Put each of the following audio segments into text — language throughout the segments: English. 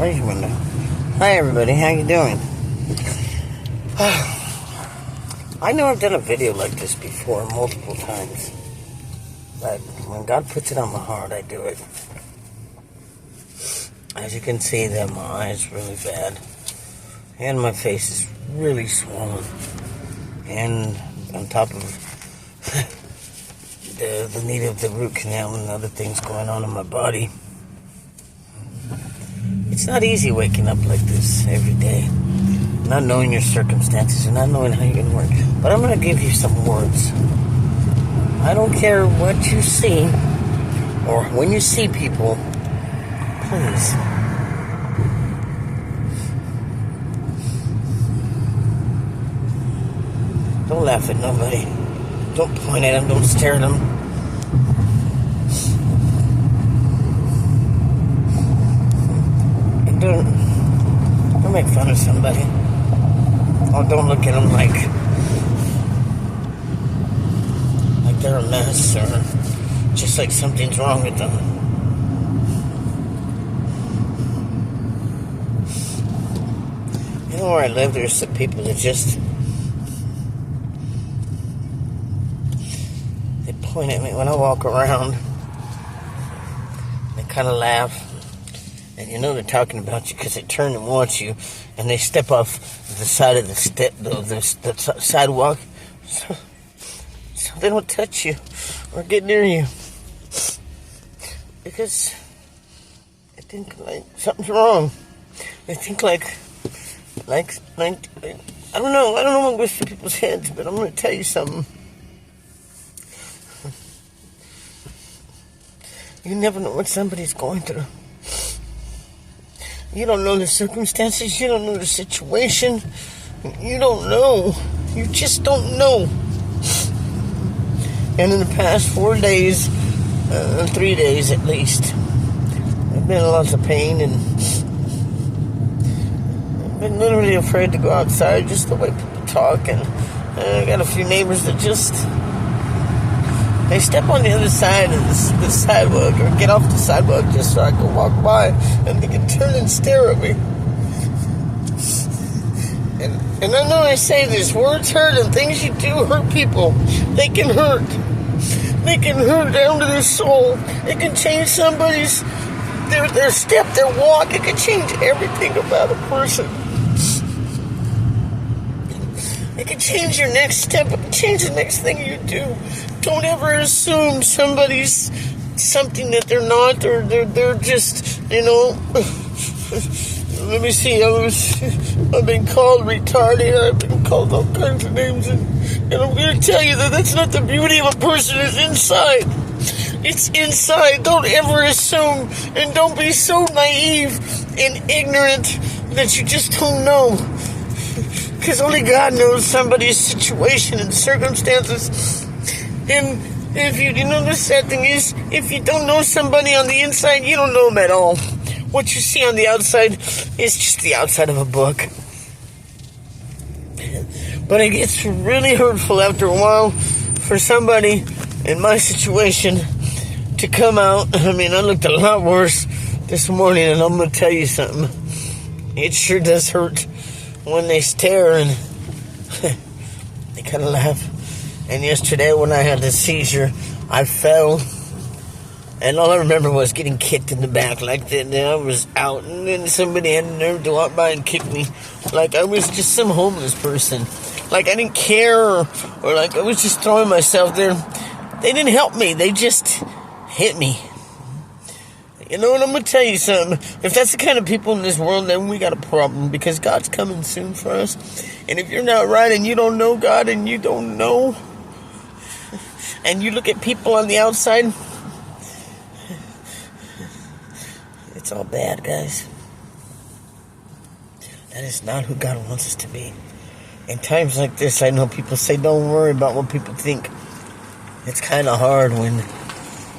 Raise your window. Hi everybody, how you doing? I know I've done a video like this before multiple times, but when God puts it on my heart, I do it. As you can see, that my eye's really bad, and my face is really swollen, and on top of the need of the root canal and other things going on in my body. It's not easy waking up like this every day, not knowing your circumstances and not knowing how you're going to work. But I'm going to give you some words. I don't care what you see or when you see people, please. Don't laugh at nobody. Don't point at them. Don't stare at them. Don't make fun of somebody. Or don't look at them like they're a mess or just like something's wrong with them. You know where I live, there's some people that just they point at me when I walk around. They kind of laugh. And you know they're talking about you because they turn and watch you, and they step off the side of the sidewalk, so they don't touch you or get near you, because they think like something's wrong. They think like I don't know what goes through people's heads, but I'm going to tell you something. You never know what somebody's going through. You don't know the circumstances. You don't know the situation. You don't know. You just don't know. And in the past 4 days, 3 days at least, I've been in lots of pain and I've been literally afraid to go outside just the way people talk. And I got a few neighbors that just, they step on the other side of the sidewalk or get off the sidewalk just so I can walk by, and they can turn and stare at me. And I know I say this, words hurt and things you do hurt people. They can hurt. They can hurt down to their soul. It can change somebody's, their step, their walk. It can change everything about a person. It can change your next step. It can change the next thing you do. Don't ever assume somebody's something that they're not, or they're just, you know. Let me see. I've been called retarded. I've been called all kinds of names, and I'm going to tell you that that's not the beauty of a person. It's inside. It's inside. Don't ever assume, and don't be so naive and ignorant that you just don't know. Because only God knows somebody's situation and circumstances. And if you know, the sad thing is, if you don't know somebody on the inside, you don't know them at all. What you see on the outside is just the outside of a book. But it gets really hurtful after a while for somebody in my situation to come out. I mean, I looked a lot worse this morning, and I'm going to tell you something. It sure does hurt when they stare and they kind of laugh. And yesterday when I had the seizure, I fell, and all I remember was getting kicked in the back like that. And I was out, and then somebody had the nerve to walk by and kick me like I was just some homeless person. Like I didn't care, or like I was just throwing myself there. They didn't help me. They just hit me. You know what, I'm going to tell you something. If that's the kind of people in this world, then we got a problem, because God's coming soon for us. And if you're not right and you don't know God and you don't know, and you look at people on the outside, it's all bad, guys. That is not who God wants us to be. In times like this, I know people say, don't worry about what people think. It's kind of hard when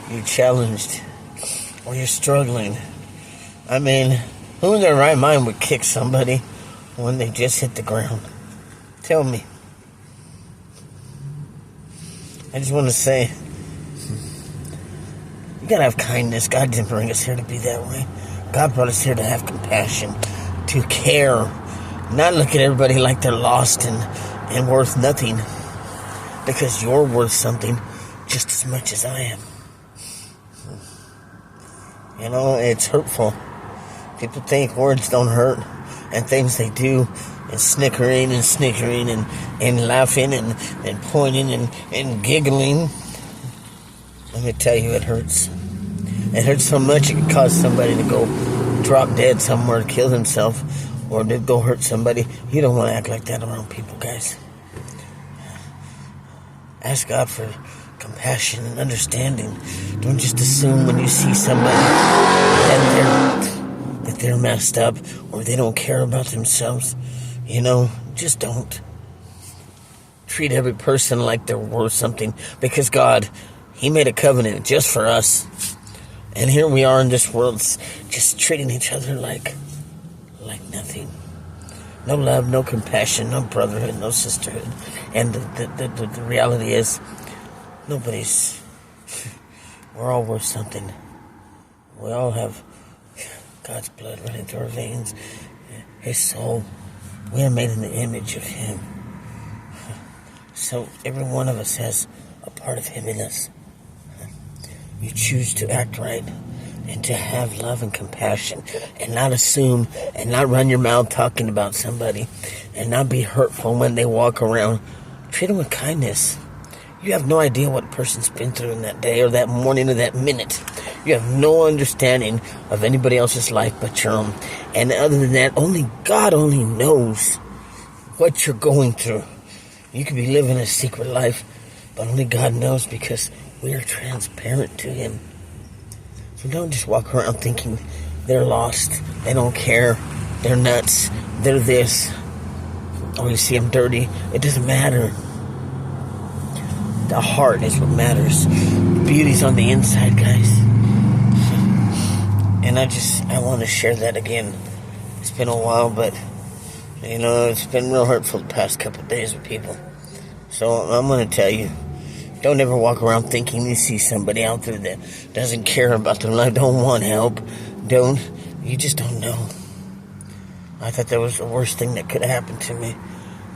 you're challenged or you're struggling. I mean, who in their right mind would kick somebody when they just hit the ground? Tell me. I just want to say, you gotta have kindness. God didn't bring us here to be that way. God brought us here to have compassion, to care, not look at everybody like they're lost and worth nothing, because you're worth something just as much as I am. You know, it's hurtful. People think words don't hurt, and things they do, and snickering and laughing and pointing and giggling. Let me tell you, it hurts. It hurts so much it can cause somebody to go drop dead somewhere, kill himself, or to go hurt somebody. You don't want to act like that around people, guys. Ask God for compassion and understanding. Don't just assume when you see somebody that they're messed up or they don't care about themselves. You know, just don't. Treat every person like they're worth something, because God, He made a covenant just for us. And here we are in this world just treating each other like nothing. No love, no compassion, no brotherhood, no sisterhood. And the reality is, we're all worth something. We all have God's blood running through our veins. His soul. We are made in the image of Him. So every one of us has a part of Him in us. You choose to act right and to have love and compassion and not assume and not run your mouth talking about somebody and not be hurtful when they walk around. Treat them with kindness. You have no idea what a person's been through in that day or that morning or that minute. You have no understanding of anybody else's life but your own. And other than that, only God only knows what you're going through. You could be living a secret life, but only God knows, because we are transparent to Him. So don't just walk around thinking they're lost, they don't care, they're nuts, they're this, or you see them dirty. It doesn't matter. The heart is what matters. Beauty's on the inside, guys. And I want to share that again. It's been a while, but you know, it's been real hurtful the past couple of days with people. So I'm going to tell you, don't ever walk around thinking you see somebody out there that doesn't care about their life, don't want help. You just don't know. I thought that was the worst thing that could have happened to me,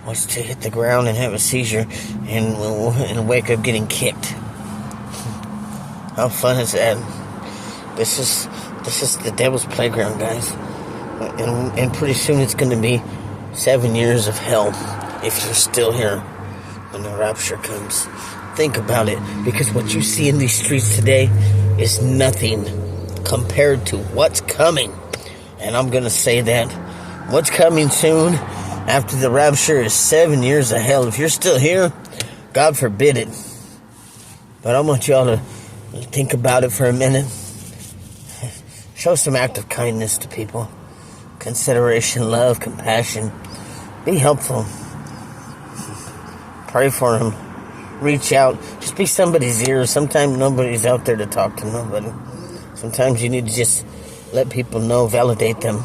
was to hit the ground and have a seizure and wake up getting kicked. How fun is that? This is the devil's playground, guys. And pretty soon it's going to be 7 years of hell if you're still here when the rapture comes. Think about it, because what you see in these streets today is nothing compared to what's coming. And I'm going to say that what's coming soon after the rapture is 7 years of hell. If you're still here, God forbid it. But I want y'all to think about it for a minute. Show some act of kindness to people. Consideration, love, compassion. Be helpful. Pray for them. Reach out. Just be somebody's ear. Sometimes nobody's out there to talk to nobody. Sometimes you need to just let people know, validate them.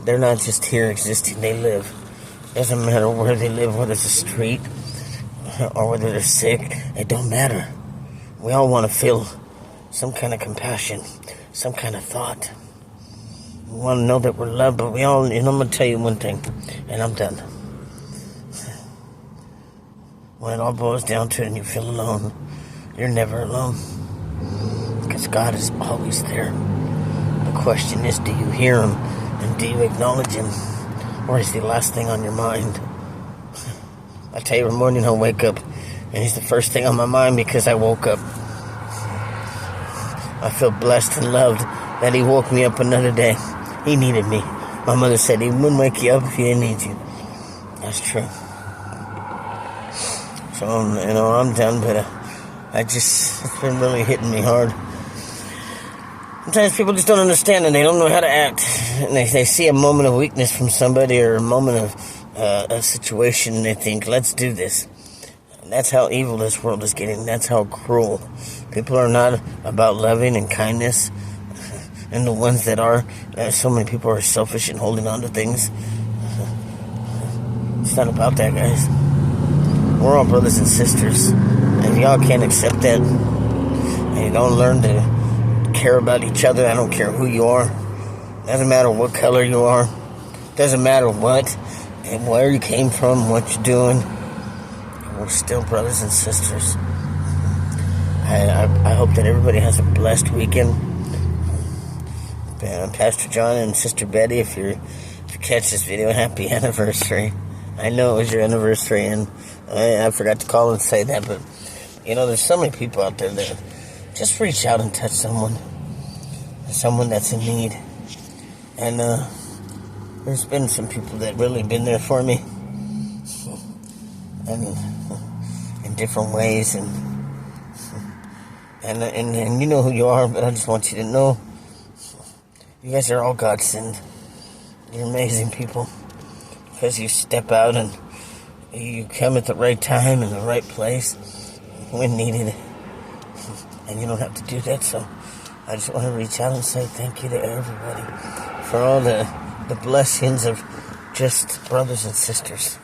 They're not just here existing, they live. Doesn't matter where they live, whether it's a street or whether they're sick. It don't matter. We all want to feel some kind of compassion, some kind of thought. We want to know that we're loved, but we all, I'm going to tell you one thing, and I'm done. When it all boils down to it and you feel alone, you're never alone, because God is always there. The question is, do you hear Him and do you acknowledge Him, or is He the last thing on your mind? I tell you, every morning I'll wake up and He's the first thing on my mind, because I woke up. I feel blessed and loved that He woke me up another day. He needed me. My mother said He wouldn't wake you up if He didn't need you. That's true. So, I'm done, but it's been really hitting me hard. Sometimes people just don't understand and they don't know how to act. And they see a moment of weakness from somebody or a moment of a situation and they think, let's do this. And that's how evil this world is getting. That's how cruel. People are not about loving and kindness. And the ones that are, so many people are selfish and holding on to things. It's not about that, guys. We're all brothers and sisters. And if y'all can't accept that, and you don't learn to care about each other, I don't care who you are, Doesn't matter what color you are. Doesn't matter what and where you came from, what you're doing. We're still brothers and sisters. I hope that everybody has a blessed weekend. Pastor John and Sister Betty, if you catch this video, happy anniversary. I know it was your anniversary, and I forgot to call and say that, but, there's so many people out there that just reach out and touch someone that's in need. And there's been some people that really been there for me, and in different ways, and you know who you are, but I just want you to know, you guys are all God sent. You're amazing people, because you step out and you come at the right time in the right place when needed, and you don't have to do that. So I just want to reach out and say thank you to everybody for all the blessings of just brothers and sisters.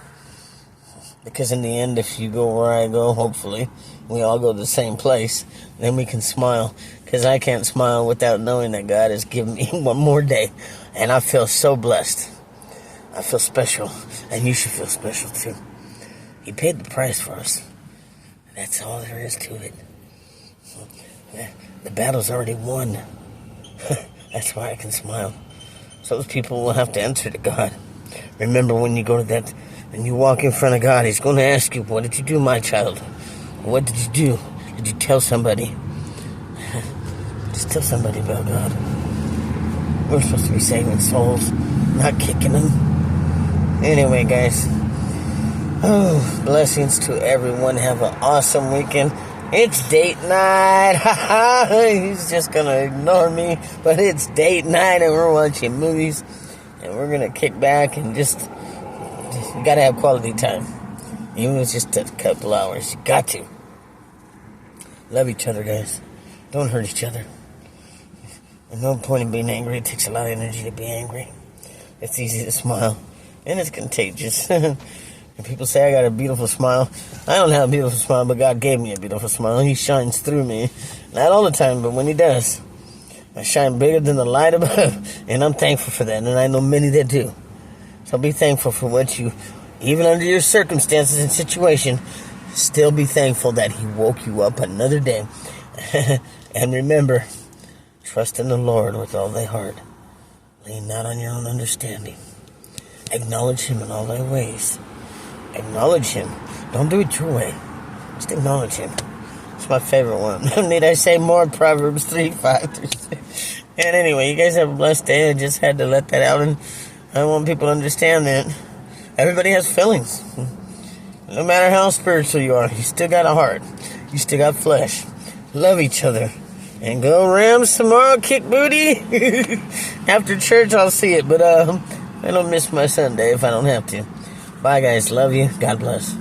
Because in the end, if you go where I go, hopefully, we all go to the same place, then we can smile. Because I can't smile without knowing that God has given me one more day. And I feel so blessed. I feel special. And you should feel special too. He paid the price for us. That's all there is to it. The battle's already won. That's why I can smile. So those people will have to answer to God. Remember, when you go to that, and you walk in front of God, He's going to ask you, what did you do, my child? What did you do? Did you tell somebody? Just tell somebody about God. We're supposed to be saving souls, not kicking them. Anyway, guys. Oh, blessings to everyone. Have an awesome weekend. It's date night. He's just going to ignore me. But it's date night, and we're watching movies. And we're going to kick back and just you got to have quality time. Even if it's just a couple hours. You got to. Love each other, guys. Don't hurt each other. There's no point in being angry. It takes a lot of energy to be angry. It's easy to smile. And it's contagious. And people say I got a beautiful smile. I don't have a beautiful smile, but God gave me a beautiful smile. He shines through me. Not all the time, but when He does, I shine bigger than the light above. And I'm thankful for that. And I know many that do. So be thankful for what you, even under your circumstances and situation, still be thankful that He woke you up another day. And remember, trust in the Lord with all thy heart. Lean not on your own understanding. Acknowledge Him in all thy ways. Acknowledge Him. Don't do it your way. Just acknowledge Him. It's my favorite one. Need I say more? Proverbs 3:5-6. And anyway, you guys have a blessed day. I just had to let that out, and I want people to understand that everybody has feelings. No matter how spiritual you are, you still got a heart. You still got flesh. Love each other. And go Rams tomorrow, kick booty. After church, I'll see it. But I don't miss my Sunday if I don't have to. Bye, guys. Love you. God bless.